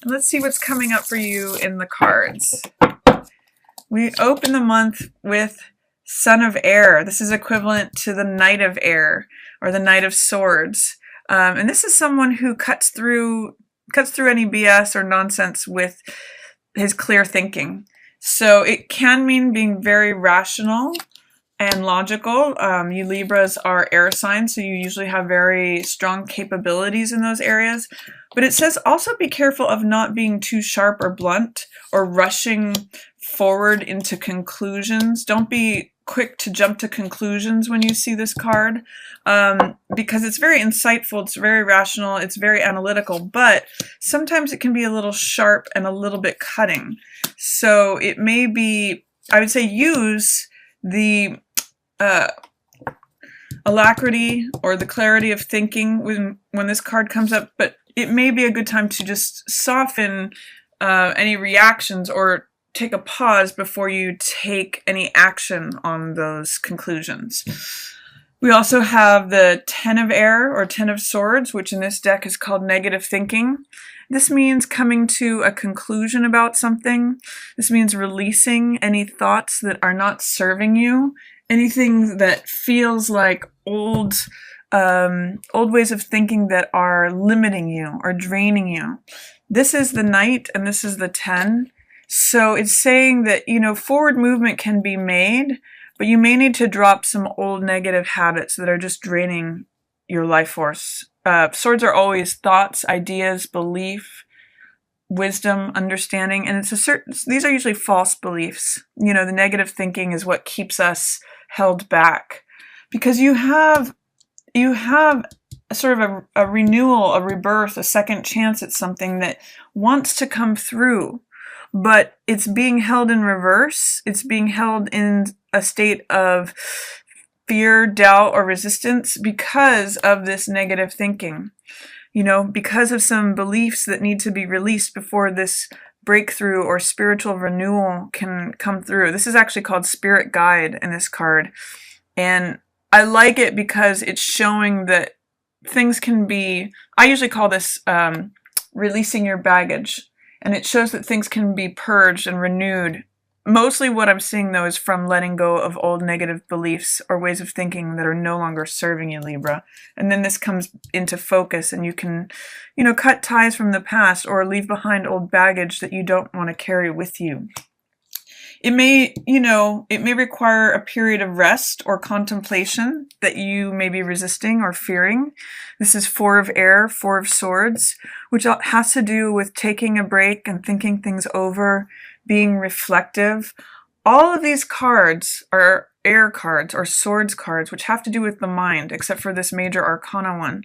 Let's see what's coming up for you in the cards. We open the month with Son of Air. This is equivalent to the Knight of Air or the Knight of Swords. And this is someone who cuts through any BS or nonsense with his clear thinking. So it can mean being very rational and logical. You Libras are air signs, so you usually have very strong capabilities in those areas. But it says also be careful of not being too sharp or blunt or rushing forward into conclusions. Don't be quick to jump to conclusions when you see this card, because it's very insightful, it's very rational, it's very analytical, but sometimes it can be a little sharp and a little bit cutting. So it may be, I would say, use the alacrity or the clarity of thinking when this card comes up, but it may be a good time to just soften any reactions or take a pause before you take any action on those conclusions. We also have the Ten of Air or Ten of Swords, which in this deck is called negative thinking. This means coming to a conclusion about something. This means releasing any thoughts that are not serving you, anything that feels like old ways of thinking that are limiting you or draining you. This is the Knight and this is the 10. So it's saying that, forward movement can be made, but you may need to drop some old negative habits that are just draining your life force. Swords are always thoughts, ideas, belief, wisdom, understanding, and these are usually false beliefs. The negative thinking is what keeps us held back, because you have sort of a renewal, a rebirth, a second chance at something that wants to come through, but it's being held in reverse. It's being held in a state of fear, doubt, or resistance because of this negative thinking. Because of some beliefs that need to be released before this breakthrough or spiritual renewal can come through. This is actually called Spirit Guide in this card. And I like it because it's showing that things can be, I usually call this releasing your baggage. And it shows that things can be purged and renewed. Mostly what I'm seeing, though, is from letting go of old negative beliefs or ways of thinking that are no longer serving you, Libra. And then this comes into focus and you can, cut ties from the past or leave behind old baggage that you don't want to carry with you. It may require a period of rest or contemplation that you may be resisting or fearing. This is Four of Air, Four of Swords, which has to do with taking a break and thinking things over, being reflective. All of these cards are air cards or swords cards, which have to do with the mind, except for this major arcana one.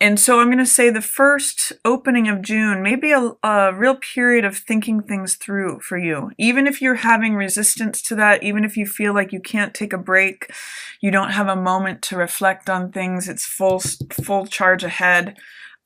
And so I'm going to say the first opening of June may be a real period of thinking things through for you. Even if you're having resistance to that, even if you feel like you can't take a break, you don't have a moment to reflect on things, it's full charge ahead.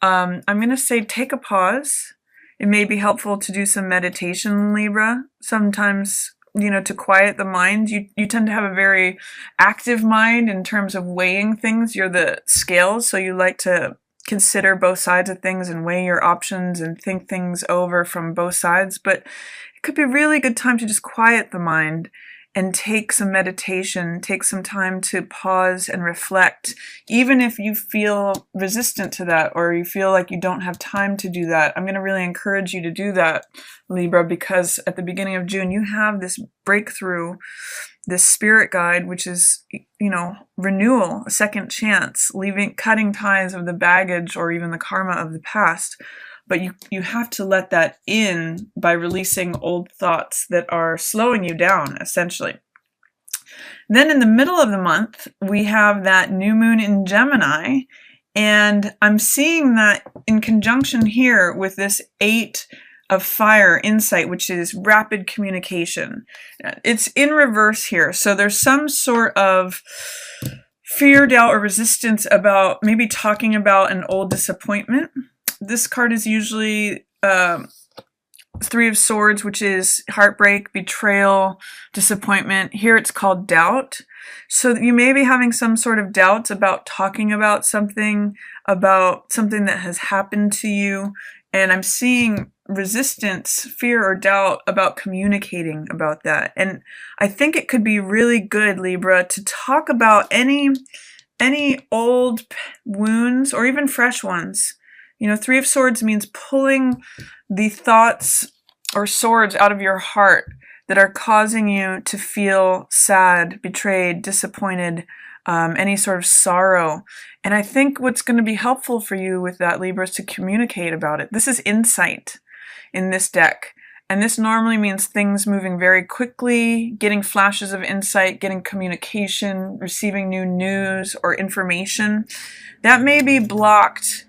I'm going to say take a pause. It may be helpful to do some meditation, Libra. Sometimes, to quiet the mind. You tend to have a very active mind in terms of weighing things. You're the scales, so you like to consider both sides of things and weigh your options and think things over from both sides. But it could be a really good time to just quiet the mind and take some meditation, take some time to pause and reflect. Even if you feel resistant to that or you feel like you don't have time to do that, I'm going to really encourage you to do that, Libra, because at the beginning of June, you have this breakthrough, this spirit guide, which is, renewal, a second chance, cutting ties of the baggage or even the karma of the past. But you have to let that in by releasing old thoughts that are slowing you down, essentially. Then in the middle of the month, we have that new moon in Gemini. And I'm seeing that in conjunction here with this 8 of Fire insight, which is rapid communication. It's in reverse here. So there's some sort of fear, doubt, or resistance about maybe talking about an old disappointment. This card is usually Three of Swords, which is heartbreak, betrayal, disappointment. Here it's called doubt. So you may be having some sort of doubts about talking about something that has happened to you. And I'm seeing resistance, fear, or doubt about communicating about that. And I think it could be really good, Libra, to talk about any old wounds or even fresh ones. You know, Three of Swords means pulling the thoughts or swords out of your heart that are causing you to feel sad, betrayed, disappointed, any sort of sorrow. And I think what's going to be helpful for you with that, Libra, is to communicate about it. This is insight in this deck. And this normally means things moving very quickly, getting flashes of insight, getting communication, receiving new news or information. That may be blocked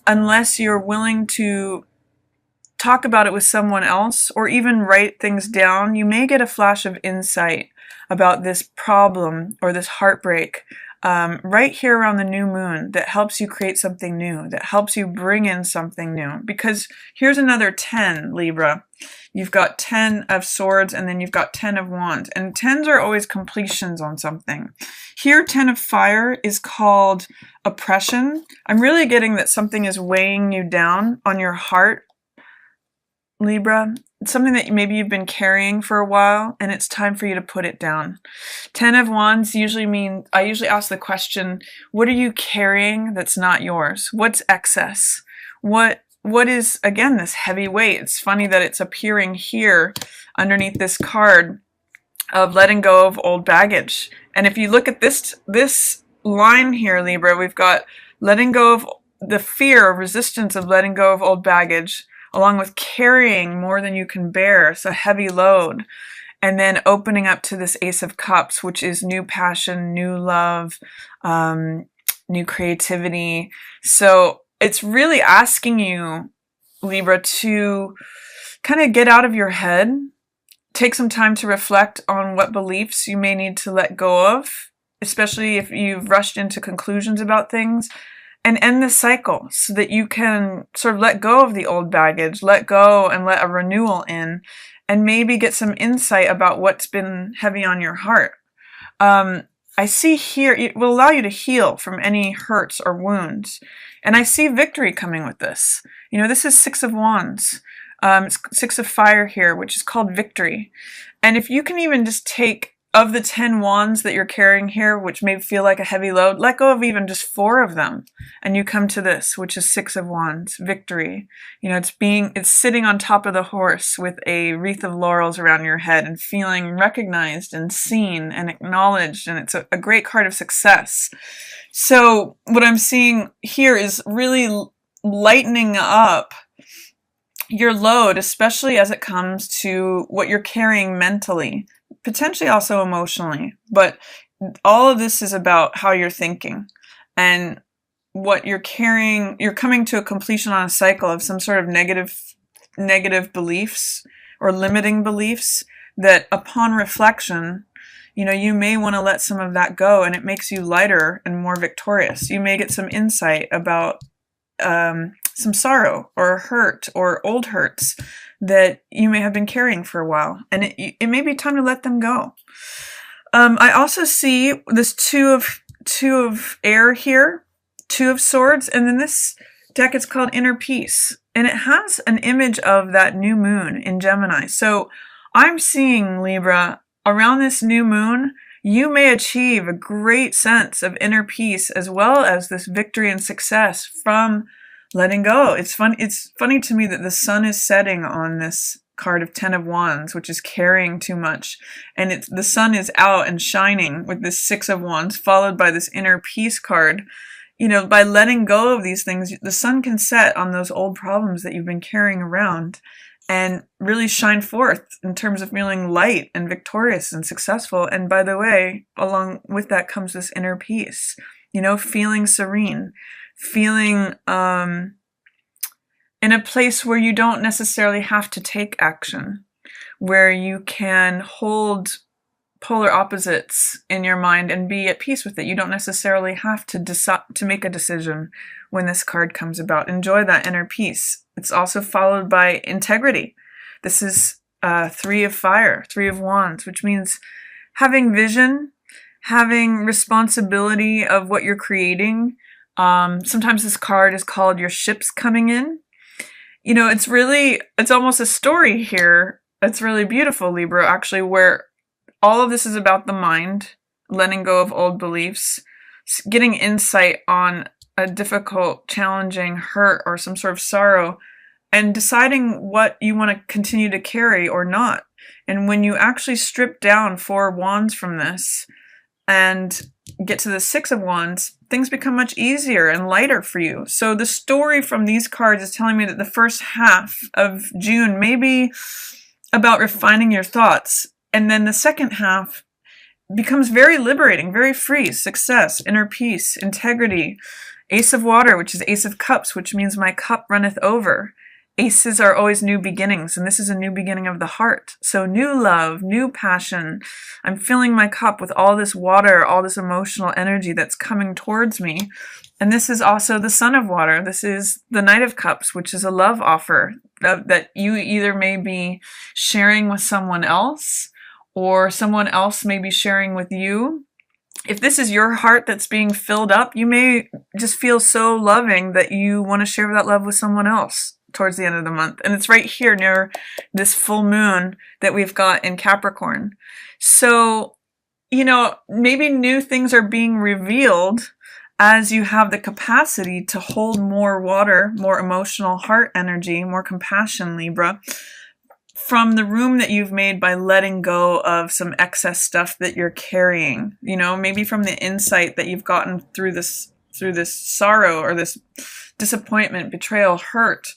unless you're willing to talk about it with someone else or even write things down. You may get a flash of insight about this problem or this heartbreak right here around the new moon that helps you create something new, that helps you bring in something new. Because here's another 10, Libra. You've got 10 of Swords and then you've got 10 of Wands. And 10s are always completions on something. Here, 10 of Fire is called oppression. I'm really getting that something is weighing you down on your heart, Libra. It's something that maybe you've been carrying for a while and it's time for you to put it down. 10 of Wands usually mean, I usually ask the question, what are you carrying that's not yours? What's excess? What is, again, this heavy weight? It's funny that it's appearing here underneath this card of letting go of old baggage. And if you look at this line here, Libra, we've got letting go of the fear or resistance of letting go of old baggage, along with carrying more than you can bear, so heavy load, and then opening up to this Ace of Cups, which is new passion, new love, new creativity. So it's really asking you, Libra, to kind of get out of your head, take some time to reflect on what beliefs you may need to let go of, especially if you've rushed into conclusions about things, and end the cycle so that you can sort of let go of the old baggage, let go and let a renewal in, and maybe get some insight about what's been heavy on your heart. I see here, it will allow you to heal from any hurts or wounds. And I see victory coming with this. You know, this is 6 of Wands. It's 6 of Fire here, which is called victory. And if you can even just take, of the 10 wands that you're carrying here, which may feel like a heavy load, let go of even just 4 of them. And you come to this, which is 6 of Wands, victory. You know, it's sitting on top of the horse with a wreath of laurels around your head and feeling recognized and seen and acknowledged. And it's a great card of success. So what I'm seeing here is really lightening up your load, especially as it comes to what you're carrying mentally, potentially also emotionally. But all of this is about how you're thinking and what you're carrying. You're coming to a completion on a cycle of some sort of negative beliefs or limiting beliefs that upon reflection, you know, you may want to let some of that go, and it makes you lighter and more victorious. You may get some insight about some sorrow or hurt or old hurts that you may have been carrying for a while, and it may be time to let them go. I also see this two of air here, 2 of Swords, and then this deck is called Inner Peace, and it has an image of that new moon in Gemini. So I'm seeing, Libra, around this new moon, you may achieve a great sense of inner peace as well as this victory and success from letting go. It's funny to me that the sun is setting on this card of 10 of Wands, which is carrying too much. And the sun is out and shining with this 6 of Wands, followed by this inner peace card. You know, by letting go of these things, the sun can set on those old problems that you've been carrying around and really shine forth in terms of feeling light and victorious and successful. And by the way, along with that comes this inner peace, you know, feeling serene, feeling in a place where you don't necessarily have to take action, where you can hold polar opposites in your mind and be at peace with it. You don't necessarily have to decide to make a decision when this card comes about. Enjoy that inner peace. It's also followed by integrity. This is 3 of Fire, 3 of Wands, which means having vision, having responsibility of what you're creating. Sometimes this card is called your ships coming in. You know, it's almost a story here. It's really beautiful, Libra, actually, where all of this is about the mind, letting go of old beliefs, getting insight on a difficult, challenging hurt or some sort of sorrow, and deciding what you want to continue to carry or not. And when you actually strip down 4 wands from this and get to the 6 of wands, things become much easier and lighter for you. So the story from these cards is telling me that the first half of June may be about refining your thoughts. And then the second half becomes very liberating, very free. Success, inner peace, integrity. Ace of water, which is Ace of cups, which means my cup runneth over. Aces are always new beginnings, and this is a new beginning of the heart. So new love, new passion. I'm filling my cup with all this water, all this emotional energy that's coming towards me. And this is also the Sun of water. This is the Knight of cups, which is a love offer that you either may be sharing with someone else, or someone else may be sharing with you. If this is your heart that's being filled up, you may just feel so loving that you want to share that love with someone else towards the end of the month. And it's right here near this full moon that we've got in Capricorn. So, you know, maybe new things are being revealed as you have the capacity to hold more water, more emotional heart energy, more compassion, Libra, from the room that you've made by letting go of some excess stuff that you're carrying. You know, maybe from the insight that you've gotten through this sorrow or this disappointment, betrayal, hurt.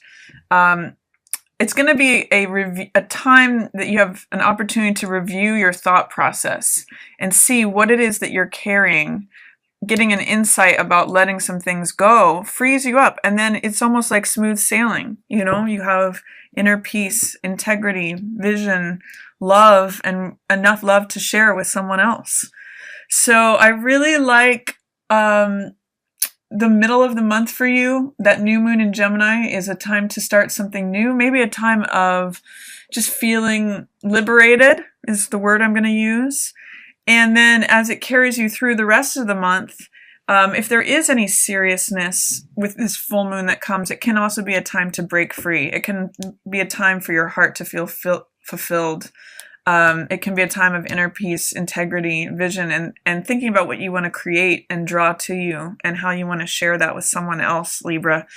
It's going to be a time that you have an opportunity to review your thought process and see what it is that you're carrying. Getting an insight about letting some things go frees you up, and then it's almost like smooth sailing. You know, you have inner peace, integrity, vision, love, and enough love to share with someone else. So I really like the middle of the month for you. That new moon in Gemini is a time to start something new, maybe a time of just feeling liberated is the word I'm going to use. And then as it carries you through the rest of the month, if there is any seriousness with this full moon that comes, it can also be a time to break free. It can be a time for your heart to feel fulfilled. It can be a time of inner peace, integrity, vision, and thinking about what you want to create and draw to you and how you want to share that with someone else, Libra.